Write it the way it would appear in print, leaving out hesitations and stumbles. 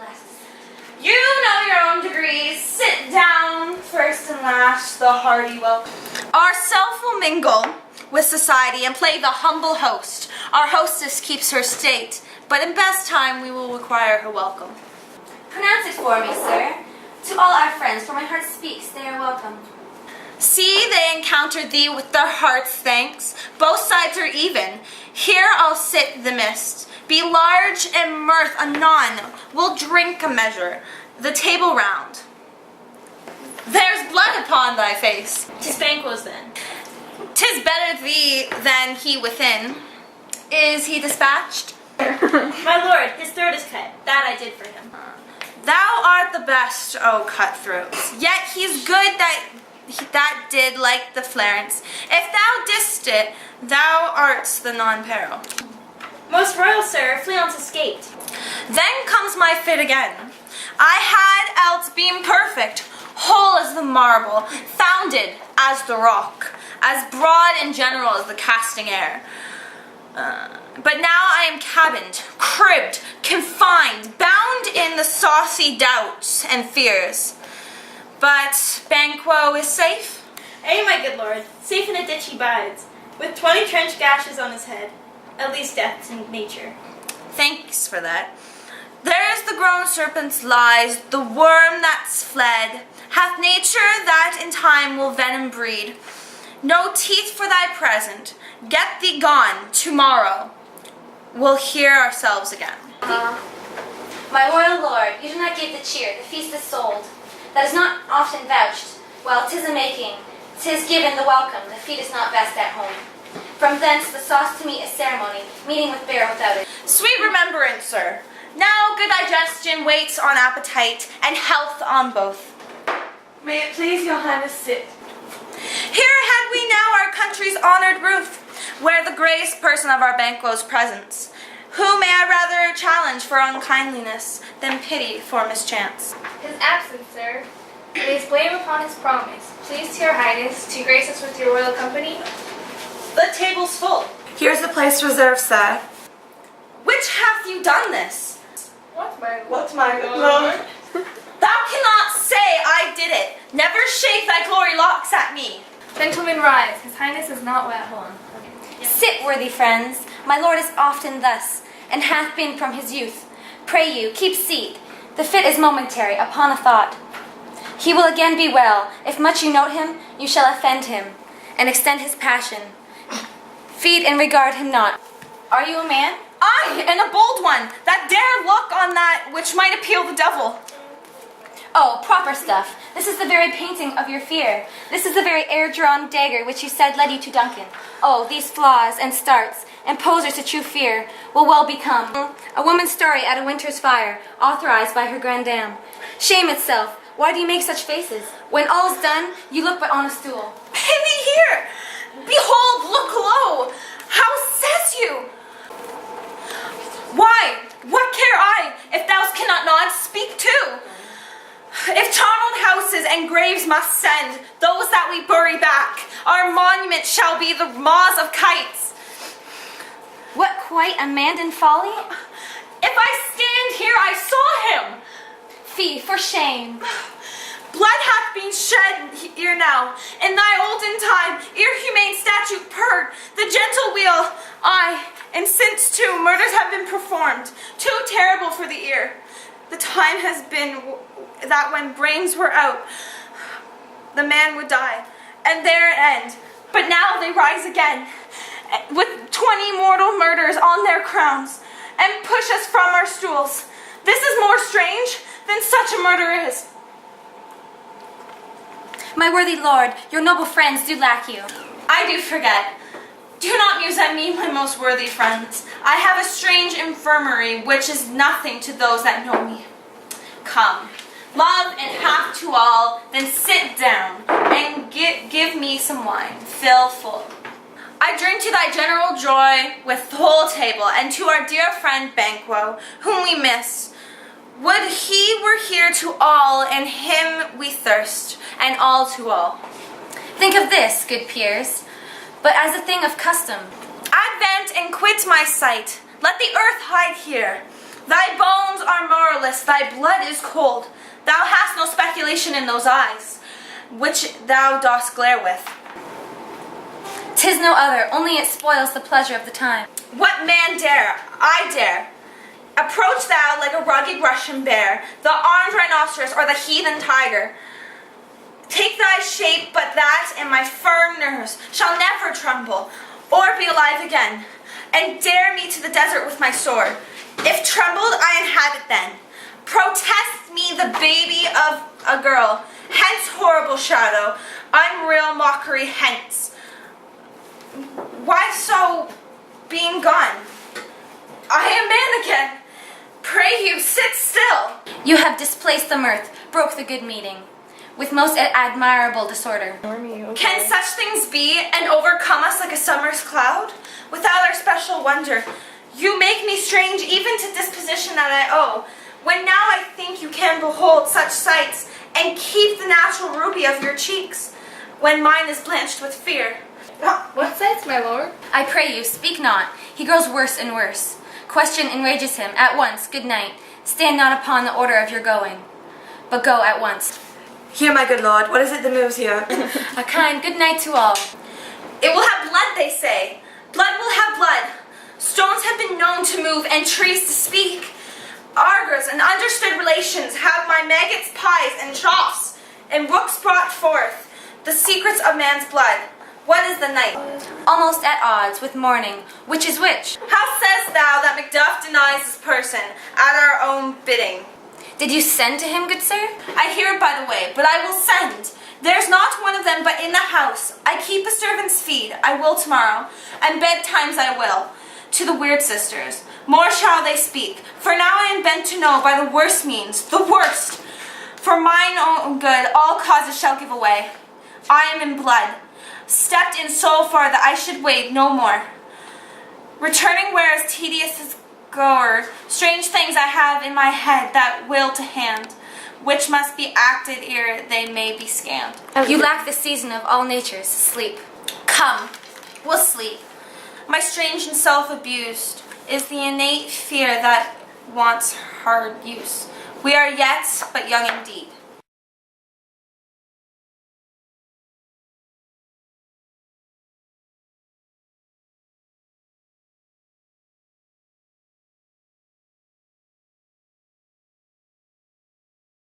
blessed. You know your own degrees. Sit down, first and last, the hearty welcome. Ourself will mingle with society and play the humble host. Our hostess keeps her state, but in best time we will require her welcome. Pronounce it for me, sir. To all our friends, for my heart speaks, they are welcome. See, they encounter thee with their hearts' thanks. Both sides are even. Here I'll sit the mist. Be large in mirth anon. We'll drink a measure. The table round. There's blood upon thy face. 'Tis Banquo's then. 'Tis better thee than he within. Is he dispatched? My lord, his throat is cut. That I did for him. Thou art the best, O cutthroats. Yet he's good that did like the Florence. If thou didst it, thou art's the non-peril. Most royal sir, Fleance escaped. Then comes my fit again. I had else been perfect, whole as the marble, founded as the rock, as broad and general as the casting air. But now I am cabined, cribbed, confined, bound in the saucy doubts and fears. But Banquo is safe? Ay, my good lord, safe in a ditch he bides, with 20 trench gashes on his head. At least death's in nature. Thanks for that. There's the grown serpent's lies, the worm that's fled, hath nature that in time will venom breed. No teeth for thy present, get thee gone, tomorrow we'll hear ourselves again. My royal lord, you do not give the cheer, the feast is sold. That is not often vouched. Well, 'tis a making, 'tis given the welcome, the feet is not best at home. From thence the sauce to meat is ceremony, meeting with bear without it. Sweet remembrance, sir. Now good digestion waits on appetite, and health on both. May it please your highness sit. Here had we now our country's honored roof, where the greatest person of our Banquo's presence, who may I rather challenge for unkindliness than pity for mischance. His absence, sir, lays blame upon his promise. Please to your highness to grace us with your royal company. The table's full. Here's the place reserved, sir. Which hath you done this? What's my Lord? Thou cannot say I did it. Never shake thy glory locks at me. Gentlemen, rise. His highness is not well. Hold on. Okay. Sit, worthy friends. My lord is often thus, and hath been from his youth. Pray you, keep seat. The fit is momentary, upon a thought. He will again be well. If much you note him, you shall offend him, and extend his passion. Feed and regard him not. Are you a man? I, and a bold one, that dare look on that which might appeal the devil. Oh, proper stuff. This is the very painting of your fear. This is the very air-drawn dagger which you said led you to Duncan. Oh, these flaws and starts and posers to true fear will well become a woman's story at a winter's fire, authorized by her grandame. Shame itself. Why do you make such faces? When all's done, you look but on a stool. Pity here! Behold, look low! How says you? Why, what care I, if thou cannot nod, speak too? If charneled houses and graves must send those that we bury back, our monument shall be the maws of kites. What, quite a Mandan folly? If I stand here, I saw him. Fie, for shame. Blood hath been shed ere now, in thy olden time, ere humane statute purred, the gentle wheel, aye, and since too, murders have been performed, too terrible for the ear. The time has been that when brains were out, the man would die, and there it end. But now they rise again, with 20 mortal murders on their crowns, and push us from our stools. This is more strange than such a murder is. My worthy lord, your noble friends do lack you. I do forget. Do not muse at me, my most worthy friends. I have a strange infirmary, which is nothing to those that know me. Come, love and half to all, then sit down, and give me some wine, fill full. I drink to thy general joy with the whole table, and to our dear friend Banquo, whom we miss. Would he were here to all, and him we thirst, and all to all. Think of this, good peers, but as a thing of custom. Advent and quit my sight. Let the earth hide here. Thy bones are marrowless, thy blood is cold. Thou hast no speculation in those eyes, which thou dost glare with. 'Tis no other, only it spoils the pleasure of the time. What man dare? I dare. Approach thou like a rugged Russian bear, the armed rhinoceros, or the heathen tiger. Take thy shape, but that in my firm nerves shall never tremble, or be alive again, and dare me to the desert with my sword. If trembled, I inhabit then. Protest me the baby of a girl, hence horrible shadow, unreal mockery hence. Why so being gone? I am man again. Pray you, sit still. You have displaced the mirth, broke the good meeting, with most admirable disorder. Can such things be, and overcome us like a summer's cloud? Without our special wonder, you make me strange even to disposition that I owe, when now I think you can behold such sights, and keep the natural ruby of your cheeks, when mine is blanched with fear. What sights, my lord? I pray you, speak not. He grows worse and worse. Question enrages him. At once, good night. Stand not upon the order of your going, but go at once. Here, my good lord, what is it that moves here? A kind good night to all. It will have blood, they say. Blood will have blood. Stones have been known to move, and trees to speak. Arguers and understood relations have my maggots, pies, and troughs, and rooks brought forth the secrets of man's blood. What is the night? Almost at odds with morning. Which is which? How sayest thou that Macduff denies his person at our own bidding? Did you send to him, good sir? I hear it by the way, but I will send. There's not one of them but in the house. I keep a servant's feed, I will tomorrow, and bedtimes I will, to the weird sisters. More shall they speak, for now I am bent to know by the worst means, the worst. For mine own good, all causes shall give away. I am in blood, stepped in so far that I should wade no more. Returning where as tedious as goer, strange things I have in my head that will to hand, which must be acted ere they may be scanned. You lack the season of all natures, sleep. Come, we'll sleep. My strange and self-abused is the innate fear that wants hard use. We are yet but young indeed.